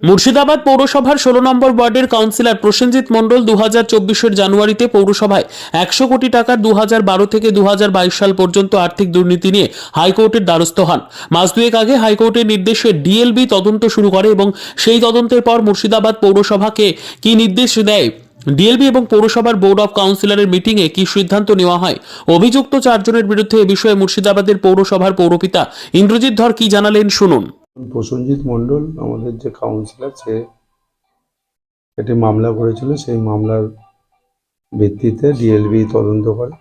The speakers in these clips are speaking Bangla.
মুর্শিদাবাদ পৌরসভার ১৬ নম্বর ওয়ার্ডের কাউন্সিলর প্রসেনজিৎ মণ্ডল ২০২৪ জানুয়ারিতে পৌরসভায় ১০০ কোটি টাকার ২০১২ থেকে ২০২২ সাল পর্যন্ত আর্থিক দুর্নীতি নিয়ে হাইকোর্টের দ্বারস্থ হন। মাস দুয়েক আগে হাইকোর্টের নির্দেশে ডিএলবি তদন্ত শুরু করে এবং সেই তদন্তের পর মুর্শিদাবাদ পৌরসভাকে কি নির্দেশ দেয়, ডিএলবি এবং পৌরসভার বোর্ড অফ কাউন্সিলরের মিটিংয়ে কি সিদ্ধান্ত নেওয়া হয়, অভিযুক্ত ৪ জনের বিরুদ্ধে এ বিষয়ে মুর্শিদাবাদের পৌরসভার পৌরপিতা ইন্দ্রজিৎ ধর কি জানালেন শুনুন। প্রসেনজিৎ মণ্ডল আমাদের যে কাউন্সিলর, সে একটি মামলা করেছিল। সেই মামলার ভিত্তিতে ডিএলবি তদন্ত করে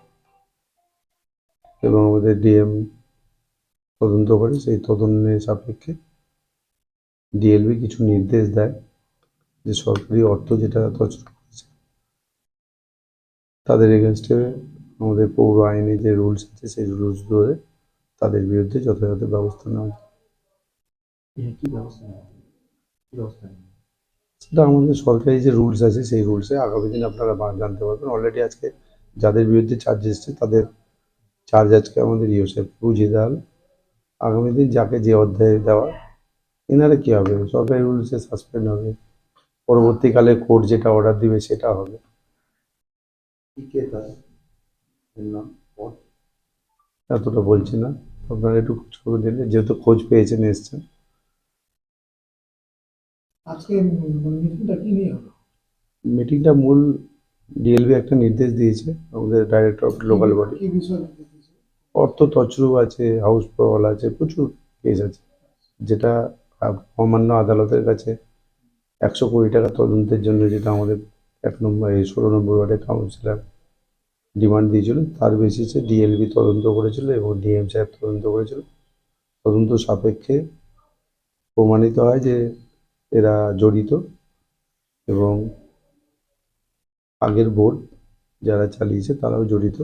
এবং আমাদের ডিএম তদন্ত করে। সেই তদন্তের সাপেক্ষে ডিএলবি কিছু নির্দেশ দেয় যে সরকারি অর্থ যেটা তছরূপ করেছে তাদের এগেনস্টে আমাদের পৌর আইনে যে রুলস আছে সেই রুলস ধরে তাদের বিরুদ্ধে যথাযথ ব্যবস্থা নেওয়া হয়। সেটা আমাদের সরকারি যে রুলস আছে সেই রুলসে আগামী দিন আপনারা জানতে পারবেন। অলরেডি আজকে যাদের বিরুদ্ধে চার্জ এসছে তাদের চার্জ আজকে আমাদের ইউসেফ বুঝিয়ে দেওয়া হলো। আগামী দিন যাকে যে অধ্যায়ে দেওয়া এনারা কী হবে, সরকারি রুলসে সাসপেন্ড হবে, পরবর্তীকালে কোর্ট যেটা অর্ডার দিবে সেটা হবে। এতটা বলছি না, আপনারা একটু খোঁজ খবর দিলে, যেহেতু খোঁজ পেয়েছেন এসছেন। আজকে মিটিংটা কি নিয়ে হলো? মিটিংটা মূল ডিএলবি একটা নির্দেশ দিয়েছে আমাদের ডাইরেক্টর অফ লোকাল বডি। কি বিষয়? অর্থ তছরূপ আছে, হাউস প্রবল আছে, প্রচুর কেস আছে, যেটা অমান্য আদালতের কাছে ১০০ কোটি টাকা তদন্তের জন্য যেটা আমাদের ১ নম্বর ১৬ নম্বর ওয়ার্ডের কাউন্সিলর ডিমান্ড দিয়েছিল, তার বেসিসে ডিএলবি তদন্ত করেছিল এবং ডিএম সাহেব তদন্ত করেছিল। তদন্ত সাপেক্ষে প্রমাণিত হয় যে এরা জড়িত এবং আগের বোর্ড যারা চালিয়েছে তারাও জড়িত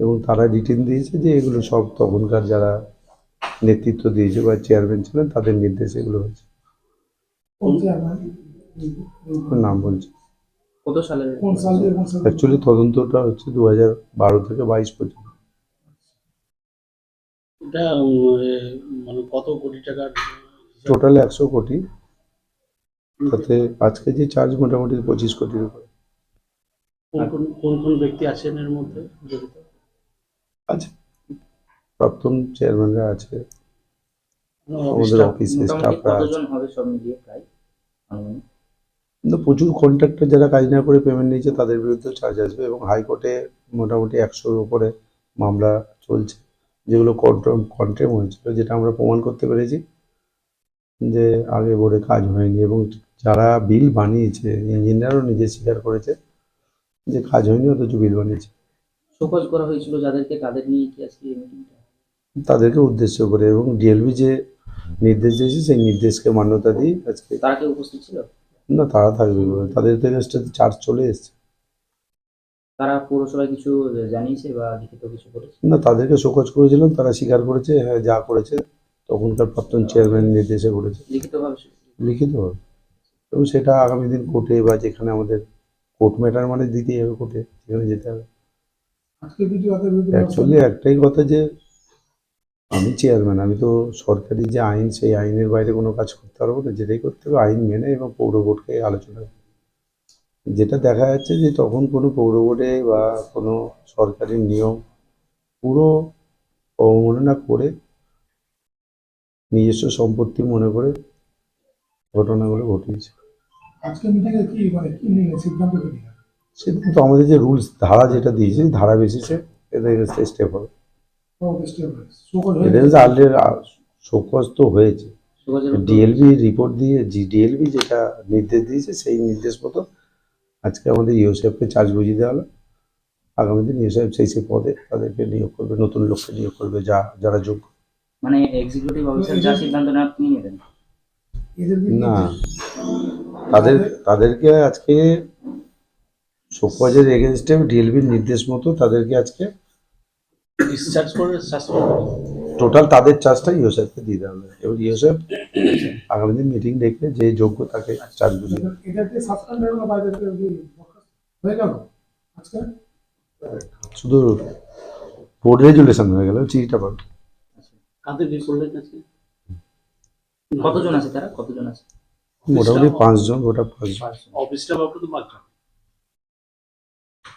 এবং তারা রিটেন দিয়েছে যে এগুলো সব তখনকার যারা নেতৃত্ব দিয়েছে বা চেয়ারম্যান ছিলেন তাদের নির্দেশে এগুলো হয়েছে। নাম বলছে কত সালে, কোন সাল থেকে কোন সাল? অ্যাকচুয়ালি তদন্তটা হচ্ছে ২০১২ থেকে ২২ পর্যন্ত। এটা মানে কত কোটি টাকার? টোটাল ১০০ কোটি, তাতে আজকে যে চার্জ মোটামুটি ২৫ কোটির উপরে। কোন কোন ব্যক্তি আছেন এর মধ্যে জড়িত? আছে প্রাক্তন চেয়ারম্যানরা আছে, আমাদের অফিসে স্টাফরা আছে। হবে সব মিলিয়ে প্রায় আনুমানিক? কিন্তু প্রচুর কন্ট্রাক্টর যারা কাজ না করে পেমেন্ট নিয়েছে তাদের বিরুদ্ধে চার্জ আসবে এবং হাইকোর্টে মোটামুটি ১০০-র উপরে মামলা চলছে, যেগুলো কন্টেম হয়েছিল, যেটা আমরা প্রমাণ করতে পেরেছি যে আগে বোর্ডে কাজ হয়নি এবং যারা বিল বানিয়েছে ইঞ্জিনিয়ারও নিজে স্বীকার করেছে যে কাজ হয়নি, অথচ বিল বানিয়েছে। শোকজ করা হয়েছিল যাদেরকে, তাদের নিয়ে কি আজকে এই মিটিংটা? তাদেরকে উদ্দেশ্য করে এবং ডিএলবি যে নির্দেশ দিয়েছে সেই নির্দেশকে মান্যতা দিয়ে আজকে। তারা কি উপস্থিত ছিল? না, তারা থাকবে, তাদের থেকে চার্জ চলে এসছে। তারা পৌরসভায় কিছু জানিয়েছে বা লিখিত কিছু করেছে? না, তাদেরকে শোকজ করেছিলাম, তারা স্বীকার করেছে হ্যাঁ যা করেছে তখনকার প্রাক্তন চেয়ারম্যান নির্দেশে করেছে, লিখিতভাবে? লিখিতভাবে। এবং সেটা আগামী দিন কোর্টে বা যেখানে আমাদের কোর্ট ম্যাটার মানে দিতেই হবে, কোর্টে যেখানে যেতে হবে। আজকে ভিডিও অ্যাকচুয়ালি একটাই কথা যে আমি চেয়ারম্যান, আমি তো সরকারি যে আইন সেই আইনের বাইরে কোনো কাজ করতে পারবো না, যেটাই করতে হবে আইন মেনে এবং পৌর বোর্ডকে আলোচনা। যেটা দেখা যাচ্ছে যে তখন কোনো পৌর বোর্ডে বা কোনো সরকারি নিয়ম পুরো অবমাননা করে নিজস্ব সম্পত্তি মনে করে ঘটনাগুলো ঘটিয়েছে। আজকে মিটিংয়ে কি কি নিয়ে সিদ্ধান্ত কি? সিদ্ধান্ত আমাদের যে রুলস ধারা যেটা দিয়েছে ধারা বেসিসে এদের স্টেপ হবে। এটা আর্লিয়ার শোকজ তো হয়েছে, ডিএলবি রিপোর্ট দিয়ে ডিএলবি যেটা নির্দেশ দিয়েছে সেই নির্দেশ মতো আজকে আমাদের ইউসেফকে চার্জ বুঝিয়ে দেওয়া হলো। আগামী দিন ইউসেফ সেই পদে তাদেরকে নিয়োগ করবে, নতুন লোককে নিয়োগ করবে যারা যোগ্য। মানে এক্সিকিউটিভ অফিসার যা সিদ্ধান্ত নেন আপনি নেবেন না, তাদেরকে আজকে শোকজের এগেনস্টে ডিএলবির নির্দেশ মতো তাদেরকে আজকে ডিসচার্জ করে সাসপেন্ড করে টোটাল তাদের চার্জটা ইউসেফকে দিয়ে দেওয়া হবে এবং ইউসেফ আগামী দিন মিটিং ডেকে যে যোগ্য তাকে চার্জ বুঝিয়ে দেবে। শুধু বোর্ড রেজুলেশন হয়ে গেল, চিঠিটা পাবে। কাদের কি করলেন আজকে? কতজন আছে তারা, কতজন আছে? মোটামুটি 5 জন, ওটা 5 জন। পাঁচজন। অফিস স্টাফ আপনাদের 5 জন।